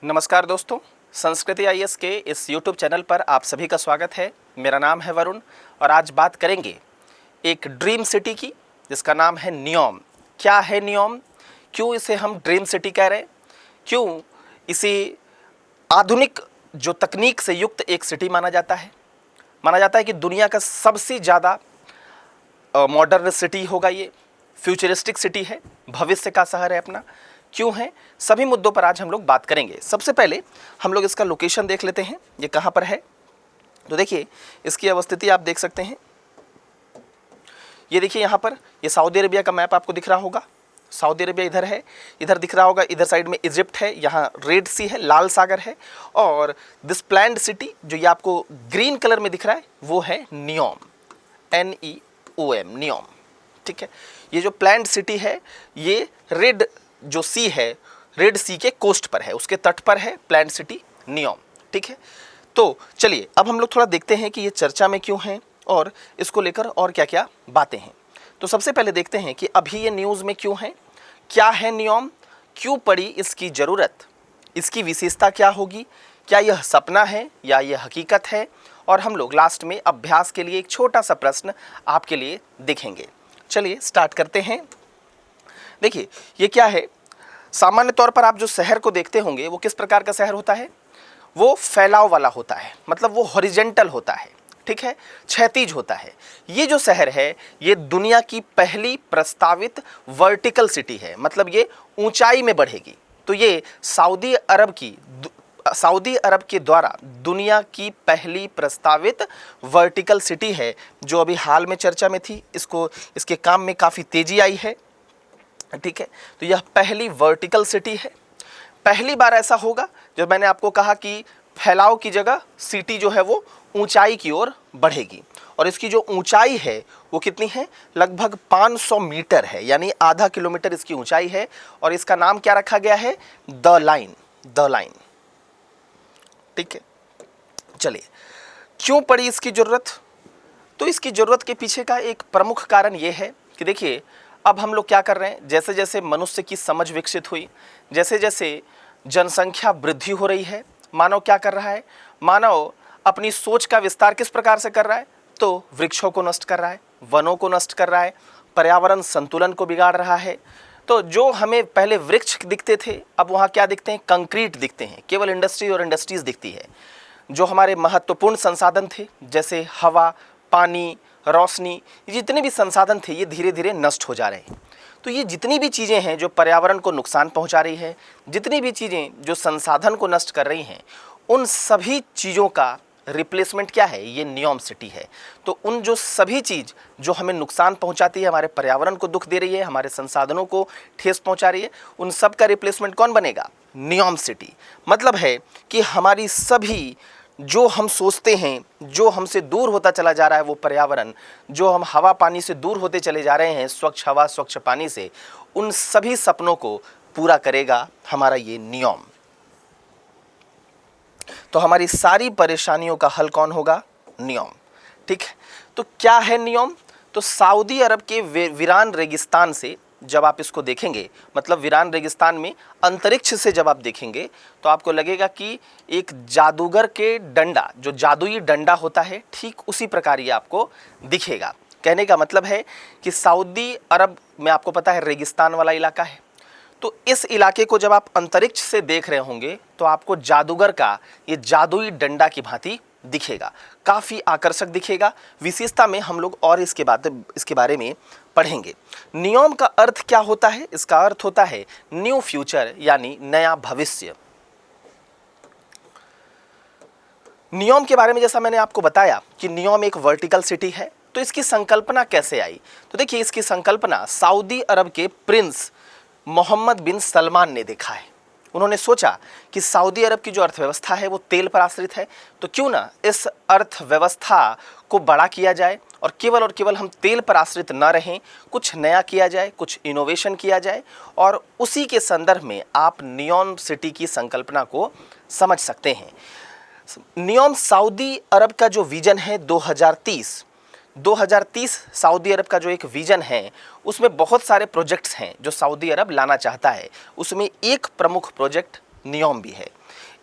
नमस्कार दोस्तों, संस्कृति आईएएस के इस YouTube चैनल पर आप सभी का स्वागत है। मेरा नाम है वरुण और आज बात करेंगे एक ड्रीम सिटी की जिसका नाम है नियोम। क्या है नियोम, क्यों इसे हम ड्रीम सिटी कह रहे हैं, क्यों इसे आधुनिक जो तकनीक से युक्त एक सिटी माना जाता है कि दुनिया का सबसे ज़्यादा मॉडर्न सिटी होगा, ये फ्यूचरिस्टिक सिटी है, भविष्य का शहर है अपना। क्यों है, सभी मुद्दों पर आज हम लोग बात करेंगे। सबसे पहले हम लोग इसका लोकेशन देख लेते हैं, ये कहाँ पर है। तो देखिए इसकी अवस्थिति आप देख सकते हैं। ये देखिए यहाँ पर ये सऊदी अरेबिया का मैप आपको दिख रहा होगा। सऊदी अरेबिया इधर है, इधर दिख रहा होगा, इधर साइड में इजिप्ट है, यहाँ रेड सी है, लाल सागर है। और दिस प्लैन्ड सिटी जो ये आपको ग्रीन कलर में दिख रहा है वो है नियोम, NEOM, नियोम। ठीक है, ये जो प्लैन्ड सिटी है ये रेड जो सी है, रेड सी के कोस्ट पर है, उसके तट पर है प्लैन्ड सिटी नियोम। ठीक है, तो चलिए अब हम लोग थोड़ा देखते हैं कि ये चर्चा में क्यों है और इसको लेकर और क्या क्या बातें हैं। तो सबसे पहले देखते हैं कि अभी ये न्यूज़ में क्यों है, क्या है नियोम, क्यों पड़ी इसकी ज़रूरत, इसकी विशेषता क्या होगी, क्या यह सपना है या यह हकीकत है। और हम लोग लास्ट में अभ्यास के लिए एक छोटा सा प्रश्न आपके लिए देखेंगे। चलिए स्टार्ट करते हैं। देखिए ये क्या है, सामान्य तौर पर आप जो शहर को देखते होंगे वो किस प्रकार का शहर होता है, वो फैलाव वाला होता है, मतलब वो हॉरिजेंटल होता है। ठीक है, क्षैतिज होता है। ये जो शहर है ये दुनिया की पहली प्रस्तावित वर्टिकल सिटी है, मतलब ये ऊंचाई में बढ़ेगी। तो ये सऊदी अरब के द्वारा दुनिया की पहली प्रस्तावित वर्टिकल सिटी है जो अभी हाल में चर्चा में थी। इसके काम में काफ़ी तेज़ी आई है। ठीक है, तो यह पहली वर्टिकल सिटी है। पहली बार ऐसा होगा जब मैंने आपको कहा कि फैलाव की जगह सिटी जो है वो ऊंचाई की ओर बढ़ेगी। और इसकी जो ऊंचाई है वो कितनी है, लगभग 500 मीटर है, यानी आधा किलोमीटर इसकी ऊंचाई है। और इसका नाम क्या रखा गया है, द लाइन। ठीक है, चलिए क्यों पड़ी इसकी ज़रूरत। तो इसकी ज़रूरत के पीछे का एक प्रमुख कारण ये है कि देखिए अब हम लोग क्या कर रहे हैं, जैसे जैसे मनुष्य की समझ विकसित हुई, जैसे जैसे जनसंख्या वृद्धि हो रही है, मानव क्या कर रहा है, मानव अपनी सोच का विस्तार किस प्रकार से कर रहा है, तो वृक्षों को नष्ट कर रहा है, वनों को नष्ट कर रहा है, पर्यावरण संतुलन को बिगाड़ रहा है। तो जो हमें पहले वृक्ष दिखते थे अब वहाँ क्या दिखते हैं, कंक्रीट दिखते हैं, केवल इंडस्ट्रीज़ दिखती है। जो हमारे महत्वपूर्ण संसाधन थे जैसे हवा, पानी, रोशनी, जितने भी संसाधन थे ये धीरे धीरे नष्ट हो जा रहे हैं। तो ये जितनी भी चीज़ें हैं जो पर्यावरण को नुकसान पहुंचा रही है, जितनी भी चीज़ें जो संसाधन को नष्ट कर रही हैं, उन सभी चीज़ों का रिप्लेसमेंट क्या है, ये नियोम सिटी है। तो उन जो सभी चीज़ जो हमें नुकसान पहुंचाती है, हमारे पर्यावरण को दुख दे रही है, हमारे संसाधनों को ठेस पहुंचा रही है, उन सब का रिप्लेसमेंट कौन बनेगा, नियोम सिटी। मतलब है कि हमारी सभी जो हम सोचते हैं, जो हमसे दूर होता चला जा रहा है वो पर्यावरण, जो हम हवा पानी से दूर होते चले जा रहे हैं, स्वच्छ हवा स्वच्छ पानी से, उन सभी सपनों को पूरा करेगा हमारा ये नियोम। तो हमारी सारी परेशानियों का हल कौन होगा, नियोम। ठीक है, तो क्या है नियोम, तो सऊदी अरब के वीरान रेगिस्तान से जब आप इसको देखेंगे, मतलब वीरान रेगिस्तान में अंतरिक्ष से जब आप देखेंगे तो आपको लगेगा कि एक जादूगर के डंडा, जो जादुई डंडा होता है, ठीक उसी प्रकार ये आपको दिखेगा। कहने का मतलब है कि सऊदी अरब में आपको पता है रेगिस्तान वाला इलाका है, तो इस इलाके को जब आप अंतरिक्ष से देख रहे होंगे तो आपको जादूगर का ये जादुई डंडा की भांति दिखेगा, काफ़ी आकर्षक दिखेगा। विशेषता में हम लोग और इसके बारे में पढ़ेंगे। नियोम का अर्थ क्या होता है, इसका अर्थ होता है न्यू फ्यूचर, यानी नया भविष्य। नियोम के बारे में जैसा मैंने आपको बताया कि नियोम एक वर्टिकल सिटी है, तो इसकी संकल्पना कैसे आई। तो देखिए इसकी संकल्पना सऊदी अरब के प्रिंस मोहम्मद बिन सलमान ने देखा है। उन्होंने सोचा कि सऊदी अरब की जो अर्थव्यवस्था है वो तेल पर आश्रित है, तो क्यों ना इस अर्थव्यवस्था को बड़ा किया जाए और केवल हम तेल पर आश्रित ना रहें, कुछ नया किया जाए, कुछ इनोवेशन किया जाए। और उसी के संदर्भ में आप नियोम सिटी की संकल्पना को समझ सकते हैं। नियोम सऊदी अरब का जो विजन है 2030 सऊदी अरब का जो एक विजन है उसमें बहुत सारे प्रोजेक्ट्स हैं जो सऊदी अरब लाना चाहता है। उसमें एक प्रमुख प्रोजेक्ट नियोम भी है।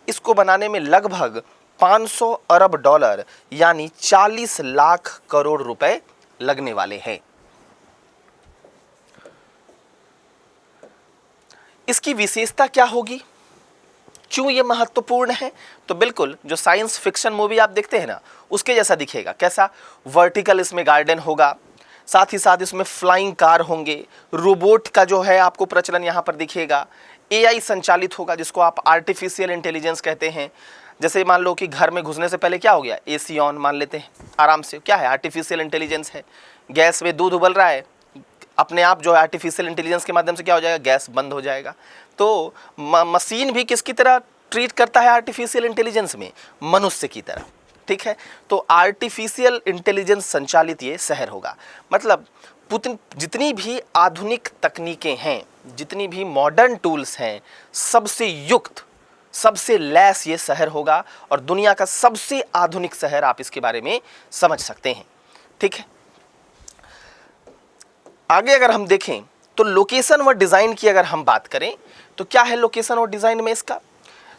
इसको बनाने में लगभग 500 अरब डॉलर यानी 40 लाख करोड़ रुपए लगने वाले हैं। इसकी विशेषता क्या होगी, क्यों ये महत्वपूर्ण है? तो बिल्कुल जो साइंस फिक्शन मूवी आप देखते हैं ना, उसके जैसा दिखेगा। कैसा? वर्टिकल इसमें गार्डन होगा, साथ ही साथ इसमें फ्लाइंग कार होंगे, रोबोट का जो है आपको प्रचलन यहाँ पर दिखेगा, एआई संचालित होगा जिसको आप आर्टिफिशियल इंटेलिजेंस कहते हैं। जैसे मान लो कि घर में घुसने से पहले क्या हो गया, एसी ऑन मान लेते हैं आराम से, क्या है? आर्टिफिशियल इंटेलिजेंस है। गैस में दूध उबल रहा है, अपने आप जो है आर्टिफिशियल इंटेलिजेंस के माध्यम से क्या हो जाएगा, गैस बंद हो जाएगा। तो मशीन भी किसकी तरह ट्रीट करता है आर्टिफिशियल इंटेलिजेंस में? मनुष्य की तरह। ठीक है, तो आर्टिफिशियल इंटेलिजेंस संचालित ये शहर होगा। मतलब जितनी भी आधुनिक तकनीकें हैं, जितनी भी मॉडर्न टूल्स हैं, सबसे युक्त, सबसे लैस ये शहर होगा और दुनिया का सबसे आधुनिक शहर आप इसके बारे में समझ सकते हैं। ठीक है, आगे अगर हम देखें तो लोकेशन व डिज़ाइन की अगर हम बात करें तो क्या है लोकेशन और डिज़ाइन में इसका?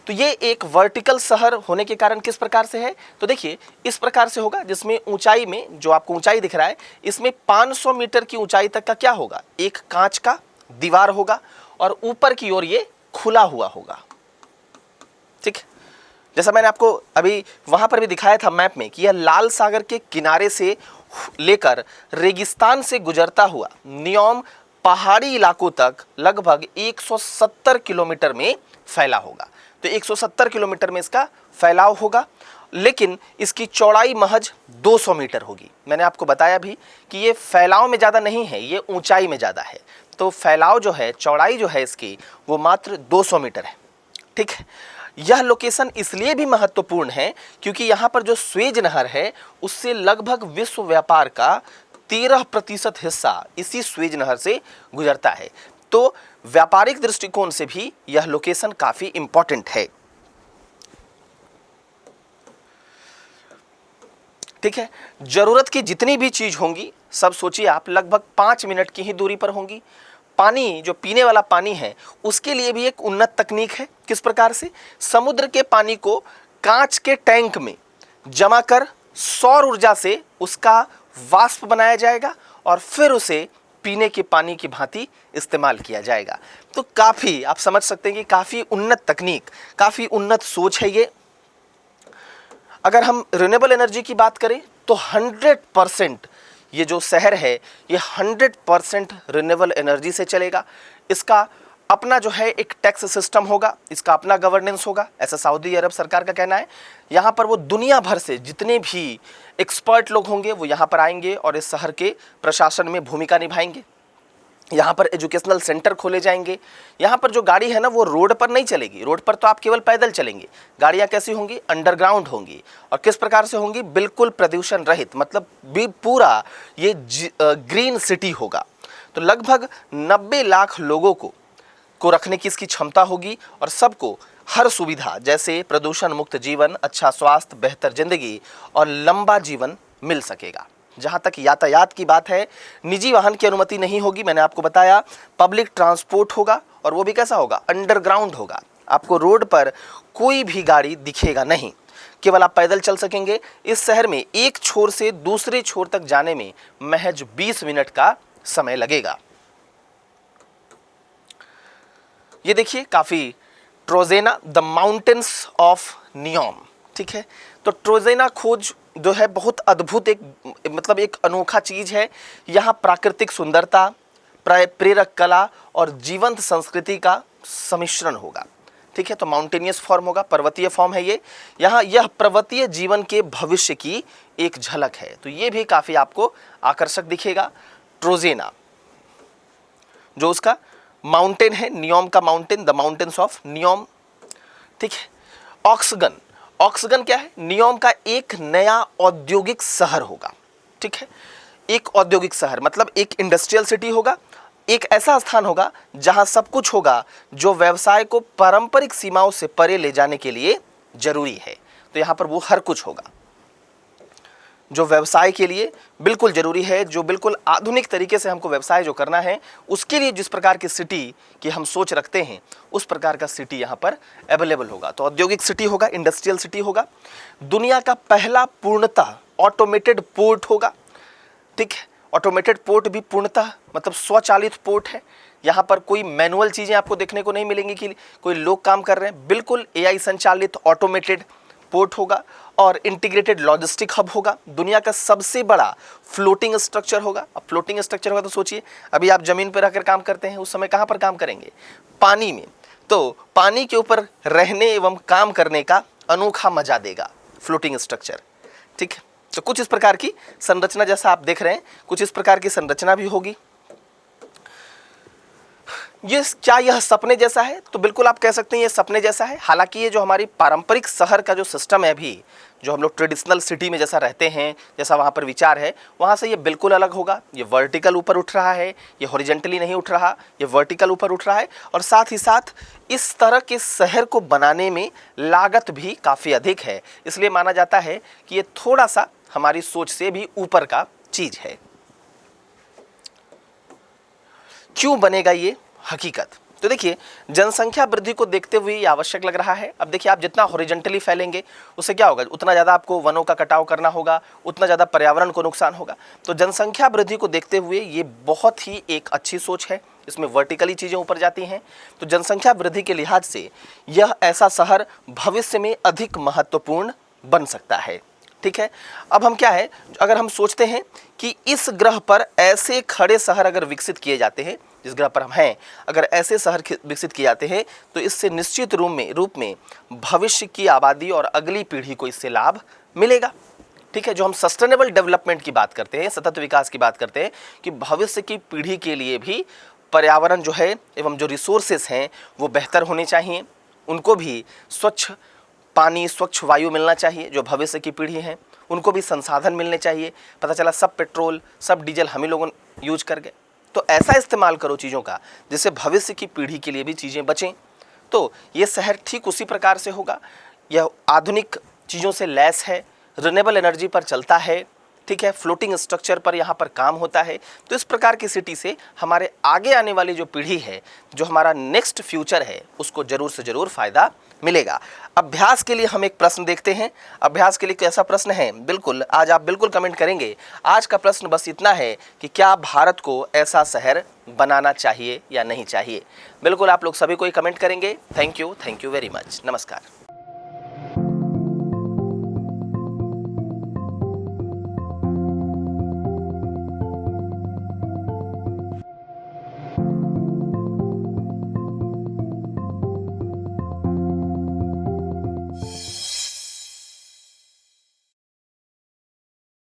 तो ये एक वर्टिकल शहर होने के कारण किस प्रकार से है? तो देखिए इस प्रकार से होगा जिसमें ऊंचाई में, जो आपको ऊंचाई दिख रहा है, इसमें 500 मीटर की ऊंचाई तक का क्या होगा, एक कांच का दीवार होगा और ऊपर की ओर ये खुला हुआ होगा। ठीक, जैसा मैंने आपको अभी वहां पर भी दिखाया था मैप में कि यह लाल सागर के किनारे से लेकर रेगिस्तान से गुजरता हुआ नियोम पहाड़ी इलाकों तक लगभग 170 किलोमीटर में फैला होगा। तो 170 किलोमीटर में इसका फैलाव होगा, लेकिन इसकी चौड़ाई महज 200 मीटर होगी। मैंने आपको बताया भी कि ये फैलाव में ज़्यादा नहीं है, ये ऊंचाई में ज़्यादा है। तो फैलाव जो है, चौड़ाई जो है इसकी, वो मात्र 200 मीटर है। ठीक है, यह लोकेशन इसलिए भी महत्वपूर्ण है क्योंकि यहाँ पर जो स्वेज नहर है उससे लगभग विश्व व्यापार का 13% हिस्सा इसी स्वेज नहर से गुजरता है। तो व्यापारिक दृष्टिकोण से भी यह लोकेशन काफी इंपॉर्टेंट है। ठीक है, जरूरत की जितनी भी चीज होंगी सब सोचिए आप लगभग 5 मिनट की ही दूरी पर होंगी। पानी, जो पीने वाला पानी है, उसके लिए भी एक उन्नत तकनीक है। किस प्रकार से? समुद्र के पानी को कांच के टैंक में जमा कर सौर ऊर्जा से उसका वाष्प बनाया जाएगा और फिर उसे पीने के पानी की भांति इस्तेमाल किया जाएगा। तो काफ़ी आप समझ सकते हैं कि काफ़ी उन्नत तकनीक, काफ़ी उन्नत सोच है ये। अगर हम रिन्यूएबल एनर्जी की बात करें तो 100% ये जो शहर है ये 100% रिन्यूएबल एनर्जी से चलेगा। इसका अपना जो है एक टैक्स सिस्टम होगा, इसका अपना गवर्नेंस होगा, ऐसा सऊदी अरब सरकार का कहना है। यहाँ पर वो दुनिया भर से जितने भी एक्सपर्ट लोग होंगे वो यहाँ पर आएंगे और इस शहर के प्रशासन में भूमिका निभाएंगे। यहाँ पर एजुकेशनल सेंटर खोले जाएंगे। यहाँ पर जो गाड़ी है ना वो रोड पर नहीं चलेगी, रोड पर तो आप केवल पैदल चलेंगे। गाड़ियाँ कैसी होंगी? अंडरग्राउंड होंगी। और किस प्रकार से होंगी? बिल्कुल प्रदूषण रहित, मतलब भी पूरा ये ग्रीन सिटी होगा। तो लगभग 90 लाख लोगों को रखने की इसकी क्षमता होगी और सबको हर सुविधा जैसे प्रदूषण मुक्त जीवन, अच्छा स्वास्थ्य, बेहतर जिंदगी और लंबा जीवन मिल सकेगा। जहाँ तक यातायात की बात है, निजी वाहन की अनुमति नहीं होगी, मैंने आपको बताया। पब्लिक ट्रांसपोर्ट होगा और वो भी कैसा होगा? अंडरग्राउंड होगा। आपको रोड पर कोई भी गाड़ी दिखेगा नहीं, केवल आप पैदल चल सकेंगे। इस शहर में एक छोर से दूसरे छोर तक जाने में महज 20 मिनट का समय लगेगा। ये देखिए काफ़ी ट्रोजेना द माउंटेन्स ऑफ नियोम। ठीक है, तो ट्रोजेना खोज जो है बहुत अद्भुत एक अनोखा चीज़ है। यहाँ प्राकृतिक सुंदरता, प्रेरक कला और जीवंत संस्कृति का सम्मिश्रण होगा। ठीक है, तो माउंटेनियस फॉर्म होगा, पर्वतीय फॉर्म है ये। यहाँ यह पर्वतीय जीवन के भविष्य की एक झलक है। तो ये भी काफ़ी आपको आकर्षक दिखेगा। ट्रोजेना जो उसका माउंटेन है, नियोम का mountain, the mountains of NEOM. ठीक है, ऑक्सगन, ऑक्सगन क्या है? नियोम का एक नया औद्योगिक शहर होगा। ठीक है, एक औद्योगिक शहर मतलब एक इंडस्ट्रियल सिटी होगा, एक ऐसा स्थान होगा जहां सब कुछ होगा जो व्यवसाय को पारंपरिक सीमाओं से परे ले जाने के लिए जरूरी है। तो यहां पर वो हर कुछ होगा। जो व्यवसाय के लिए बिल्कुल ज़रूरी है, जो बिल्कुल आधुनिक तरीके से हमको व्यवसाय जो करना है, उसके लिए जिस प्रकार की सिटी की हम सोच रखते हैं उस प्रकार का सिटी यहाँ पर अवेलेबल होगा। तो औद्योगिक सिटी होगा, इंडस्ट्रियल सिटी होगा, दुनिया का पहला पूर्णतः ऑटोमेटेड पोर्ट होगा। ठीक है, ऑटोमेटेड पोर्ट भी पूर्णतः मतलब स्वचालित पोर्ट है। यहाँ पर कोई मैनुअल चीज़ें आपको देखने को नहीं मिलेंगी कि कोई लोग काम कर रहे हैं, बिल्कुल एआई संचालित ऑटोमेटेड पोर्ट होगा और इंटीग्रेटेड लॉजिस्टिक हब होगा। दुनिया का सबसे बड़ा फ्लोटिंग स्ट्रक्चर होगा। अब फ्लोटिंग स्ट्रक्चर होगा तो सोचिए, अभी आप ज़मीन पर रहकर काम करते हैं, उस समय कहाँ पर काम करेंगे? पानी में। तो पानी के ऊपर रहने एवं काम करने का अनोखा मजा देगा फ्लोटिंग स्ट्रक्चर। ठीक है, तो कुछ इस प्रकार की संरचना जैसा आप देख रहे हैं, कुछ इस प्रकार की संरचना भी होगी। ये क्या यह सपने जैसा है? तो बिल्कुल आप कह सकते हैं ये सपने जैसा है। हालांकि ये जो हमारी पारंपरिक शहर का जो सिस्टम है अभी, जो हम लोग ट्रेडिशनल सिटी में जैसा रहते हैं, जैसा वहाँ पर विचार है, वहाँ से ये बिल्कुल अलग होगा। ये वर्टिकल ऊपर उठ रहा है, ये हॉरिजॉन्टली नहीं उठ रहा, ये वर्टिकल ऊपर उठ रहा है। और साथ ही साथ इस तरह के शहर को बनाने में लागत भी काफ़ी अधिक है, इसलिए माना जाता है कि ये थोड़ा सा हमारी सोच से भी ऊपर का चीज़ है। क्यों बनेगा ये हकीकत? तो देखिए, जनसंख्या वृद्धि को देखते हुए ये आवश्यक लग रहा है। अब देखिए, आप जितना हॉरिजॉन्टली फैलेंगे उससे क्या होगा, उतना ज़्यादा आपको वनों का कटाव करना होगा, उतना ज़्यादा पर्यावरण को नुकसान होगा। तो जनसंख्या वृद्धि को देखते हुए ये बहुत ही एक अच्छी सोच है, इसमें वर्टिकली चीज़ें ऊपर जाती हैं। तो जनसंख्या वृद्धि के लिहाज से यह ऐसा शहर भविष्य में अधिक महत्वपूर्ण बन सकता है। ठीक है, अब हम क्या है, अगर हम सोचते हैं कि इस ग्रह पर ऐसे खड़े शहर अगर विकसित किए जाते हैं, जिस ग्रह पर हम हैं, अगर ऐसे शहर विकसित किए जाते हैं तो इससे निश्चित रूप में भविष्य की आबादी और अगली पीढ़ी को इससे लाभ मिलेगा। ठीक है, जो हम सस्टेनेबल डेवलपमेंट की बात करते हैं, सतत विकास की बात करते हैं, कि भविष्य की पीढ़ी के लिए भी पर्यावरण जो है एवं जो रिसोर्सेस हैं वो बेहतर होने चाहिए, उनको भी स्वच्छ पानी, स्वच्छ वायु मिलना चाहिए। जो भविष्य की पीढ़ी है उनको भी संसाधन मिलने चाहिए। पता चला सब पेट्रोल, सब डीजल हम ही लोगों यूज कर गए। तो ऐसा इस्तेमाल करो चीज़ों का जिससे भविष्य की पीढ़ी के लिए भी चीज़ें बचें। तो ये शहर ठीक उसी प्रकार से होगा। यह आधुनिक चीज़ों से लैस है, रिन्यूएबल एनर्जी पर चलता है। ठीक है, फ्लोटिंग स्ट्रक्चर पर यहाँ पर काम होता है। तो इस प्रकार की सिटी से हमारे आगे आने वाली जो पीढ़ी है, जो हमारा नेक्स्ट फ्यूचर है, उसको ज़रूर से ज़रूर फ़ायदा मिलेगा। अभ्यास के लिए हम एक प्रश्न देखते हैं। अभ्यास के लिए कैसा प्रश्न है, बिल्कुल आज आप बिल्कुल कमेंट करेंगे। आज का प्रश्न बस इतना है कि क्या भारत को ऐसा शहर बनाना चाहिए या नहीं चाहिए। बिल्कुल आप लोग सभी कोई कमेंट करेंगे। Thank you very much. नमस्कार।